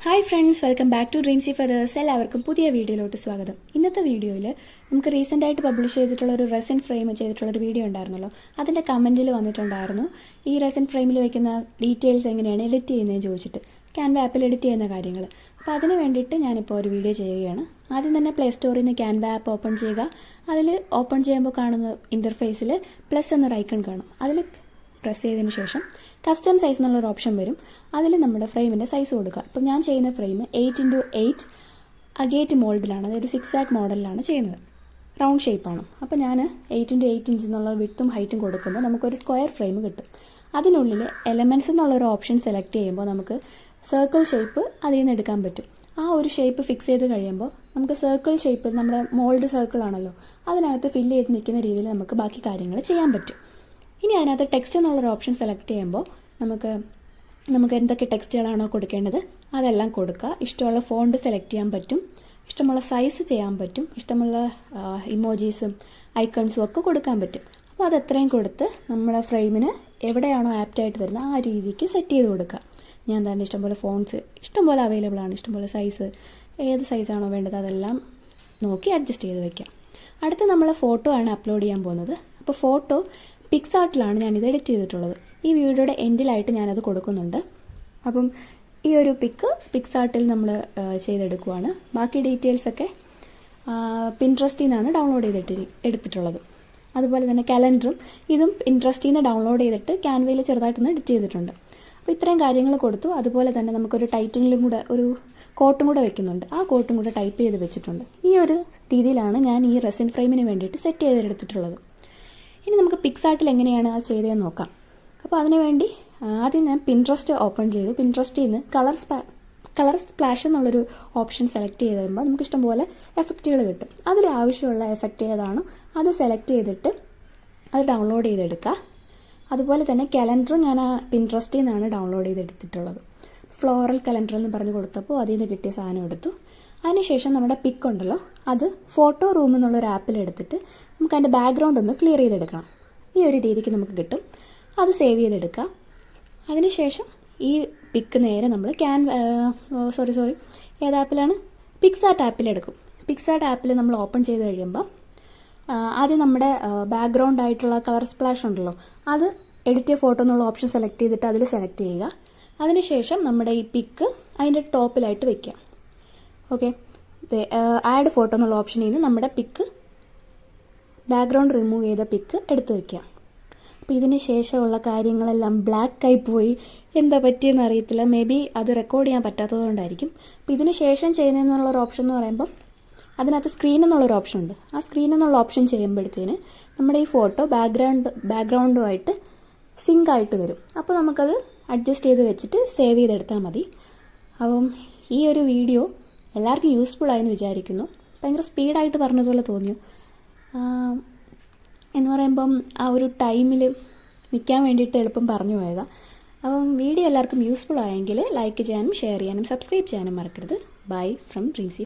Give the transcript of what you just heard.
Hi friends, welcome back to Dreamsy Feathers. എല്ലാവർക്കും പുതിയ വീഡിയോയിലോട്ട് സ്വാഗതം. ഇന്നത്തെ വീഡിയോയിൽ നമുക്ക് റീസെൻ്റായിട്ട് പബ്ലിഷ് ചെയ്തിട്ടുള്ള ഒരു റെസിൻ ഫ്രെയിം ചെയ്തിട്ടുള്ളൊരു വീഡിയോ ഉണ്ടായിരുന്നല്ലോ. അതിൻ്റെ കമൻറ്റിൽ വന്നിട്ടുണ്ടായിരുന്നു ഈ റെസിൻ ഫ്രെയിമിൽ വയ്ക്കുന്ന ഡീറ്റെയിൽസ് എങ്ങനെയാണ് എഡിറ്റ് ചെയ്യുന്നതെന്ന് ചോദിച്ചിട്ട്, ക്യാൻവ ആപ്പിൽ എഡിറ്റ് ചെയ്യുന്ന കാര്യങ്ങൾ. അപ്പോൾ അതിന് വേണ്ടിയിട്ട് ഞാനിപ്പോൾ ഒരു വീഡിയോ ചെയ്യുകയാണ്. ആദ്യം തന്നെ പ്ലേ സ്റ്റോറിൽ നിന്ന് ക്യാൻവ ആപ്പ് ഓപ്പൺ ചെയ്യുക. അതിൽ ഓപ്പൺ ചെയ്യുമ്പോൾ കാണുന്ന ഇൻ്റർഫേസിൽ പ്ലസ് എന്നൊരു ഐക്കൺ കാണും. അതിൽ പ്രസ് ചെയ്തതിന് ശേഷം കസ്റ്റം സൈസ് എന്നുള്ളൊരു ഓപ്ഷൻ വരും. അതിൽ നമ്മുടെ ഫ്രെയിമിൻ്റെ സൈസ് കൊടുക്കുക. ഇപ്പോൾ ഞാൻ ചെയ്യുന്ന ഫ്രെയിം 8x8 അഗേറ്റ് മോൾഡിലാണ്, അതായത് 6 മോഡലിലാണ് ചെയ്യുന്നത്. റൗണ്ട് ഷേപ്പാണ്. അപ്പോൾ ഞാൻ 8x8 ഇഞ്ച് എന്നുള്ള വിട്ടും ഹൈറ്റും കൊടുക്കുമ്പോൾ നമുക്കൊരു സ്ക്വയർ ഫ്രെയിം കിട്ടും. അതിനുള്ളിൽ എലമെൻറ്റ്സ് എന്നുള്ളൊരു ഓപ്ഷൻ സെലക്ട് ചെയ്യുമ്പോൾ നമുക്ക് സർക്കിൾ ഷേപ്പ് അതിൽ നിന്ന് എടുക്കാൻ പറ്റും. ആ ഒരു ഷേപ്പ് ഫിക്സ് ചെയ്ത് കഴിയുമ്പോൾ നമുക്ക് സർക്കിൾ ഷേപ്പ്, നമ്മുടെ മോൾഡ് സർക്കിൾ ആണല്ലോ, അതിനകത്ത് ഫില്ല് ചെയ്ത് നിൽക്കുന്ന രീതിയിൽ നമുക്ക് ബാക്കി കാര്യങ്ങൾ ചെയ്യാൻ പറ്റും. ഇനി അതിനകത്ത് ടെക്സ്റ്റ് എന്നുള്ളൊരു ഓപ്ഷൻ സെലക്ട് ചെയ്യുമ്പോൾ നമുക്ക് എന്തൊക്കെ ടെക്സ്റ്റുകളാണോ കൊടുക്കേണ്ടത് അതെല്ലാം കൊടുക്കുക. ഇഷ്ടമുള്ള ഫോണ്ട് സെലക്ട് ചെയ്യാൻ പറ്റും, ഇഷ്ടമുള്ള സൈസ് ചെയ്യാൻ പറ്റും, ഇഷ്ടമുള്ള ഇമോജീസും ഐക്കൺസും ഒക്കെ കൊടുക്കാൻ പറ്റും. അപ്പോൾ അതെത്രയും കൊടുത്ത് നമ്മുടെ ഫ്രെയിമിന് എവിടെയാണോ ആപ്റ്റായിട്ട് വരുന്നത് ആ രീതിക്ക് സെറ്റ് ചെയ്ത് കൊടുക്കുക. ഞാൻ തന്നെ ഇഷ്ടംപോലെ ഫോൺസ് ഇഷ്ടംപോലെ അവൈലബിൾ ആണ്, ഇഷ്ടംപോലെ സൈസ്, ഏത് സൈസാണോ വേണ്ടത് അതെല്ലാം നോക്കി അഡ്ജസ്റ്റ് ചെയ്ത് വയ്ക്കാം. അടുത്ത് നമ്മൾ ഫോട്ടോ ആണ് അപ്ലോഡ് ചെയ്യാൻ പോകുന്നത്. അപ്പോൾ ഫോട്ടോ പിക്സാർട്ടിലാണ് ഞാനിത് എഡിറ്റ് ചെയ്തിട്ടുള്ളത്. ഈ വീഡിയോയുടെ എൻഡിലായിട്ട് ഞാനത് കൊടുക്കുന്നുണ്ട്. അപ്പം ഈ ഒരു പിക്സാർട്ടിൽ നമ്മൾ ചെയ്തെടുക്കുവാണ്. ബാക്കി ഡീറ്റെയിൽസൊക്കെ പിൻട്രസ്റ്റിൽ നിന്നാണ് ഡൗൺലോഡ് എടുത്തിട്ടുള്ളത്. അതുപോലെ തന്നെ കലണ്ടറും ഇതും പിൻട്രസ്റ്റിൽ നിന്ന് ഡൗൺലോഡ് ചെയ്തിട്ട് ക്യാൻവയിൽ ചെറുതായിട്ടൊന്ന് എഡിറ്റ് ചെയ്തിട്ടുണ്ട്. അപ്പോൾ ഇത്രയും കാര്യങ്ങൾ കൊടുത്തു. അതുപോലെ തന്നെ നമുക്കൊരു ടൈറ്റിലും കൂടെ, ഒരു കോട്ടും കൂടെ വെക്കുന്നുണ്ട്. ആ കോട്ടും കൂടെ ടൈപ്പ് ചെയ്ത് വെച്ചിട്ടുണ്ട്. ഈ ഒരു രീതിയിലാണ് ഞാൻ ഈ റെസിൻ ഫ്രെയിമിന് വേണ്ടിയിട്ട് സെറ്റ് ചെയ്തെടുത്തിട്ടുള്ളത്. ഇനി നമുക്ക് പിക്സാർട്ടിൽ എങ്ങനെയാണ് അത് ചെയ്തതെന്ന് നോക്കാം. അപ്പോൾ അതിനുവേണ്ടി ആദ്യം ഞാൻ പിൻട്രസ്റ്റ് ഓപ്പൺ ചെയ്തു. പിൻട്രസ്റ്റിൽ നിന്ന് കളർ സ്പ്ലാഷ് എന്നുള്ളൊരു ഓപ്ഷൻ സെലക്ട് ചെയ്ത് കഴിയുമ്പോൾ നമുക്ക് ഇഷ്ടംപോലെ എഫക്റ്റുകൾ കിട്ടും. അതിൽ ആവശ്യമുള്ള എഫക്റ്റ് ഏതാണോ അത് സെലക്ട് ചെയ്തിട്ട് അത് ഡൗൺലോഡ് ചെയ്തെടുക്കുക. അതുപോലെ തന്നെ കലണ്ടർ ഞാൻ ആ പിൻട്രസ്റ്റിൽ നിന്നാണ് ഡൗൺലോഡ് ചെയ്തെടുത്തിട്ടുള്ളത്. ഫ്ലോറൽ കലണ്ടർ എന്ന് പറഞ്ഞ് കൊടുത്തപ്പോൾ അതിൽ നിന്ന് കിട്ടിയ സാധനം എടുത്തു. അതിനുശേഷം നമ്മുടെ പിക്ക് ഉണ്ടല്ലോ, അത് ഫോട്ടോ റൂം എന്നുള്ളൊരു ആപ്പിൽ എടുത്തിട്ട് നമുക്ക് അതിൻ്റെ ബാക്ക്ഗ്രൗണ്ട് ഒന്ന് ക്ലിയർ ചെയ്തെടുക്കണം. ഈ ഒരു രീതിക്ക് നമുക്ക് കിട്ടും. അത് സേവ് ചെയ്തെടുക്കുക. അതിനുശേഷം ഈ പിക്ക് നേരെ നമ്മൾ ഏത് ആപ്പിലാണ്? പിക്സാർട്ട് ആപ്പിലെടുക്കും. പിക്സാർട്ട് ആപ്പിൽ നമ്മൾ ഓപ്പൺ ചെയ്ത് കഴിയുമ്പോൾ ആദ്യം നമ്മുടെ ബാക്ക്ഗ്രൗണ്ട് ആയിട്ടുള്ള കളർ സ്പ്ലാഷ് ഉണ്ടല്ലോ, അത് എഡിറ്റ് ഫോട്ടോ എന്നുള്ള ഓപ്ഷൻ സെലക്ട് ചെയ്തിട്ട് അതിൽ സെലക്ട് ചെയ്യുക. അതിനുശേഷം നമ്മുടെ ഈ പിക്ക് അതിൻ്റെ ടോപ്പിലായിട്ട് വയ്ക്കുക. ഓക്കെ, ആഡ് ഫോട്ടോ എന്നുള്ള ഓപ്ഷനിൽ നിന്ന് നമ്മുടെ പിക്ക്, ബാക്ക്ഗ്രൗണ്ട് റിമൂവ് ചെയ്ത പിക്ക് എടുത്ത് വയ്ക്കുക. അപ്പോൾ ഇതിന് ശേഷമുള്ള കാര്യങ്ങളെല്ലാം ബ്ലാക്കായി പോയി. എന്താ പറ്റിയെന്ന് അറിയത്തില്ല. മേ ബി അത് റെക്കോർഡ് ചെയ്യാൻ പറ്റാത്തതുകൊണ്ടായിരിക്കും. അപ്പോൾ ഇതിന് ശേഷം ചെയ്യുന്നതെന്നുള്ളൊരു ഓപ്ഷൻ എന്ന് പറയുമ്പം അതിനകത്ത് സ്ക്രീൻ എന്നുള്ളൊരു ഓപ്ഷൻ ഉണ്ട്. ആ സ്ക്രീൻ എന്നുള്ള ഓപ്ഷൻ ചെയ്യുമ്പോഴത്തേന് നമ്മുടെ ഈ ഫോട്ടോ ബാക്ക്ഗ്രൗണ്ടുമായിട്ട് സിങ്ക് ആയിട്ട് വരും. അപ്പോൾ നമുക്കത് അഡ്ജസ്റ്റ് ചെയ്ത് വെച്ചിട്ട് സേവ് ചെയ്തെടുത്താൽ മതി. അപ്പം ഈ ഒരു വീഡിയോ എല്ലാവർക്കും യൂസ്ഫുൾ ആയെന്ന് വിചാരിക്കുന്നു. ഭയങ്കര സ്പീഡായിട്ട് പറഞ്ഞതുപോലെ തോന്നിയോ എന്ന് പറയുമ്പം ആ ഒരു ടൈമിൽ നിൽക്കാൻ വേണ്ടിയിട്ട് എളുപ്പം പറഞ്ഞു പോയതാണ്. അപ്പം വീഡിയോ എല്ലാവർക്കും യൂസ്ഫുൾ ആയെങ്കിൽ ലൈക്ക് ചെയ്യാനും ഷെയർ ചെയ്യാനും സബ്സ്ക്രൈബ് ചെയ്യാനും മറക്കരുത്. Bye from ഡ്രീംസി.